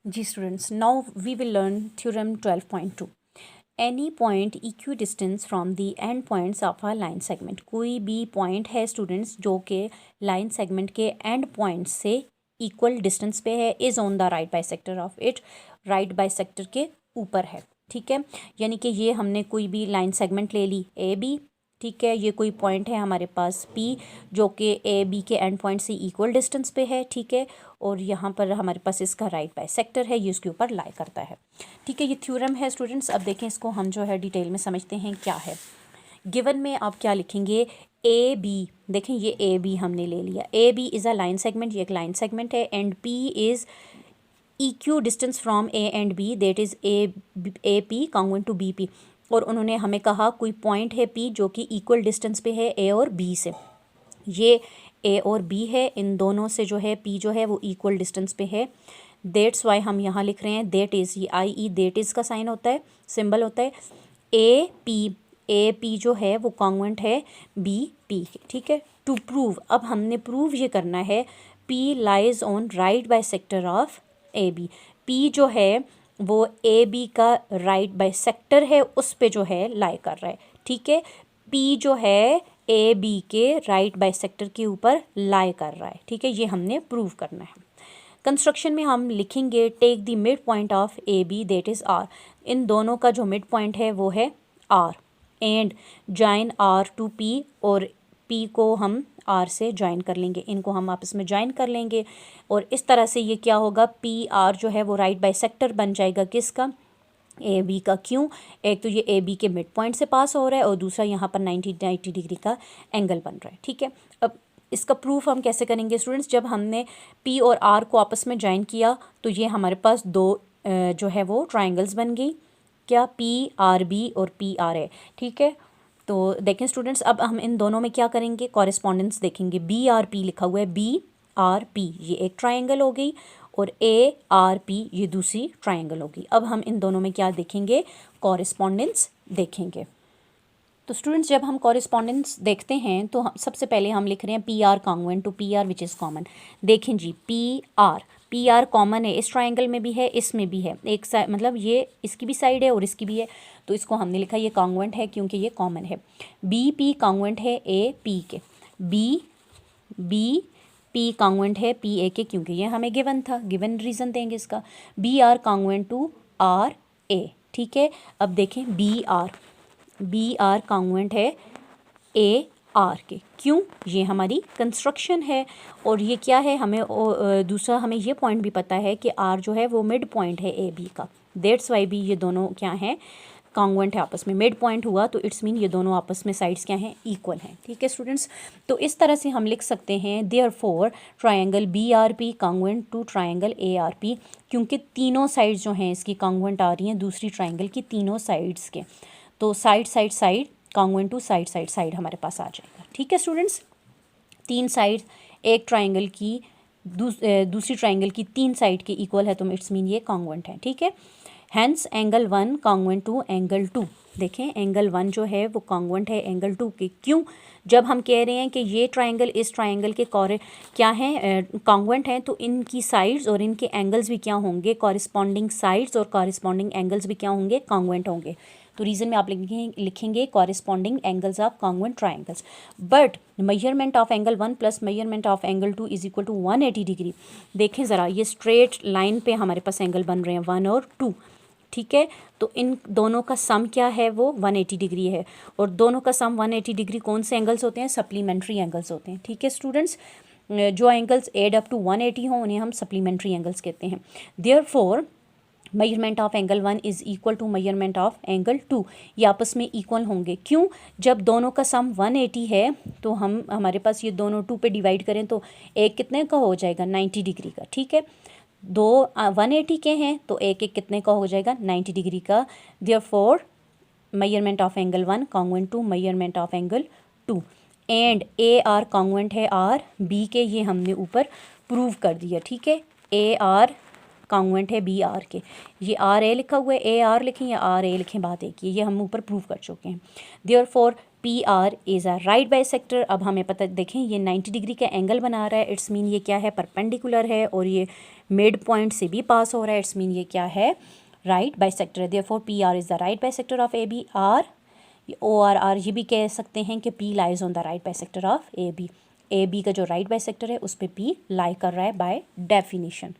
Ji students, now we will learn theorem 12.2। Any point equidistant from the end points of a line segment. कोई भी point है students जो कि line segment के end point से equal distance पे है, is on the right bisector of it, right bisector के ऊपर है। ठीक है, यानी कि ये हमने कोई भी लाइन सेगमेंट ले ली ए बी। ठीक है, ये कोई पॉइंट है हमारे पास पी जो कि ए बी के एंड पॉइंट से इक्वल डिस्टेंस पे है। ठीक है, और यहाँ पर हमारे पास इसका राइट बाइसेक्टर है, ये उसके ऊपर लाई करता है। ठीक है, ये थ्योरम है स्टूडेंट्स। अब देखें इसको हम जो है डिटेल में समझते हैं क्या है। गिवन में आप क्या लिखेंगे, ए बी। देखें ये ए बी हमने ले लिया, A B is a line segment, ये एक लाइन सेगमेंट है, and P is EQ distance from A and B, that is A P congruent to B P. और उन्होंने हमें कहा कोई पॉइंट है पी जो कि इक्वल डिस्टेंस पे है ए और बी से। ये ए और बी है, इन दोनों से जो है पी जो है वो इक्वल डिस्टेंस पे है। दैट्स वाई हम यहाँ लिख रहे हैं दैट इज़, ये आई ई दैट इज़ का साइन होता है, सिंबल होता है। ए पी जो है वो कॉन्ग्रुएंट है बी पी के। ठीक है, टू प्रूव, अब हमने प्रूव ये करना है P lies on right bisector of A B. P जो है वो ए बी का राइट बाइसेक्टर है, उस पे जो है लाई कर रहा है। ठीक है, पी जो है ए बी के राइट बाइसेक्टर के ऊपर लाई कर रहा है। ठीक है, ये हमने प्रूव करना है। कंस्ट्रक्शन में हम लिखेंगे take the midpoint of A B that is R. इन दोनों का जो मिड पॉइंट है वो है R, and join R to P, और पी को हम आर से ज्वाइन कर लेंगे, इनको हम आपस में ज्वाइन कर लेंगे। और इस तरह से ये क्या होगा, पी आर जो है वो राइट बाइसेक्टर बन जाएगा किसका, ए बी का। क्यों, एक तो ये ए बी के मिड पॉइंट से पास हो रहा है और दूसरा यहाँ पर 90 डिग्री का एंगल बन रहा है। ठीक है, अब इसका प्रूफ हम कैसे करेंगे स्टूडेंट्स, जब हमने पी और आर को आपस में ज्वाइन किया तो ये हमारे पास दो जो है वो ट्राइंगल्स बन गई, क्या, पी आर बी और पी आर ए। ठीक है, तो देखें स्टूडेंट्स, अब हम इन दोनों में क्या करेंगे, कॉरेस्पॉन्डेंस देखेंगे। बी आर पी लिखा हुआ है, बी आर पी ये एक ट्राइंगल हो गई, और ए आर पी ये दूसरी ट्राइंगल होगी। अब हम इन दोनों में क्या देखेंगे, कॉरेस्पॉन्डेंस देखेंगे। तो स्टूडेंट्स जब हम कॉरेस्पॉन्डेंस देखते हैं तो हम सबसे पहले हम लिख रहे हैं P R congruent to P R which is common. देखें जी, पी आर कॉमन है, इस ट्राइंगल में भी है, इसमें भी है, एक साइड मतलब ये इसकी भी साइड है और इसकी भी है, तो इसको हमने लिखा ये कॉन्ग्रुएंट है क्योंकि ये कॉमन है। बी पी कॉन्ग्रुएंट है ए पी के, बी पी कॉन्ग्रुएंट है पी ए के, क्योंकि ये हमें गिवन था, गिवन रीज़न देंगे इसका। B R congruent to R A. ठीक है, अब देखें बी आर कॉन्ग्रुएंट है ए आर के, क्यों, ये हमारी कंस्ट्रक्शन है। और ये क्या है, हमें दूसरा हमें ये पॉइंट भी पता है कि आर जो है वो मिड पॉइंट है ए बी का, दैट्स वाई भी ये दोनों क्या हैं, कॉन्ग्रुएंट है आपस में। मिड पॉइंट हुआ तो इट्स मीन ये दोनों आपस में साइड्स क्या हैं, इक्वल हैं। ठीक है स्टूडेंट्स, तो इस तरह से हम लिख सकते हैं therefore triangle B R P congruent to triangle A R P, क्योंकि तीनों साइड्स जो हैं इसकी कॉन्ग्रुएंट आ रही हैं दूसरी ट्रायंगल की तीनों साइड्स के, तो साइड कॉन्ग्रुएंट टू साइड हमारे पास आ जाएगा। ठीक है स्टूडेंट्स, तीन साइड एक ट्राइंगल की दूसरी ट्राइंगल की तीन साइड के इक्वल है तो इट्स मीन ये कॉन्ग्रुएंट है। ठीक है, hence angle 1 congruent to angle 2। देखें एंगल 1 जो है वो कॉन्ग्रुएंट है एंगल 2 के, क्यों, जब हम कह रहे हैं कि ये ट्राइंगल इस ट्राइंगल के क्या हैं, कॉन्ग्रुएंट हैं, तो इनकी साइड्स और इनके एंगल्स भी क्या होंगे, कॉरिस्पॉन्डिंग साइड्स और कॉरिस्पॉन्डिंग एंगल्स भी क्या होंगे, कॉन्ग्रुएंट होंगे। तो रीज़न में आप लिखेंगे corresponding angles of congruent triangles, but measurement of angle 1 plus measurement of angle 2 is equal to 180 degree. देखें ज़रा, ये स्ट्रेट लाइन पे हमारे पास एंगल बन रहे हैं 1 और 2। ठीक है, तो इन दोनों का सम क्या है, वो 180 डिग्री है, और दोनों का सम 180 डिग्री कौन से एंगल्स होते हैं, सप्लीमेंट्री एंगल्स होते हैं। ठीक है स्टूडेंट्स, जो एंगल्स एड अप टू 180 हों उन्हें हम सप्लीमेंट्री एंगल्स कहते हैं। Therefore measurement of angle 1 is equal to measurement of angle 2, ये आपस में इक्वल होंगे। क्यों, जब दोनों का सम 180 है तो हम हमारे पास ये दोनों 2 पे डिवाइड करें तो एक कितने का हो जाएगा, 90 डिग्री का। ठीक है, दो 180 के हैं तो एक एक कितने का हो जाएगा, 90 डिग्री का। Therefore measurement of angle 1 congruent to measurement of angle 2, and A R congruent है आर बी के, ये हमने ऊपर प्रूव कर दिया। ठीक है, ए आर कॉन्ग्रुएंट है बी आर के, ये आर ए लिखा हुआ है, ए आर लिखें या आर ए लिखें बात एक ही, ये हम ऊपर प्रूव कर चुके हैं। Therefore P R is a right bisector. अब हमें पता, देखें ये 90 डिग्री का एंगल बना रहा है, इट्स मीन ये क्या है, परपेंडिकुलर है, और ये मिड पॉइंट से भी पास हो रहा है, इट्स मीन ये क्या है, राइट बाइसेक्टर है। Therefore P R is the right bisector of A B. R O R ये भी कह सकते हैं कि P lies on the right bisector of A B. A B का जो राइट बाइसेक्टर है उस पर पी लाई कर रहा है बाय डेफिनेशन।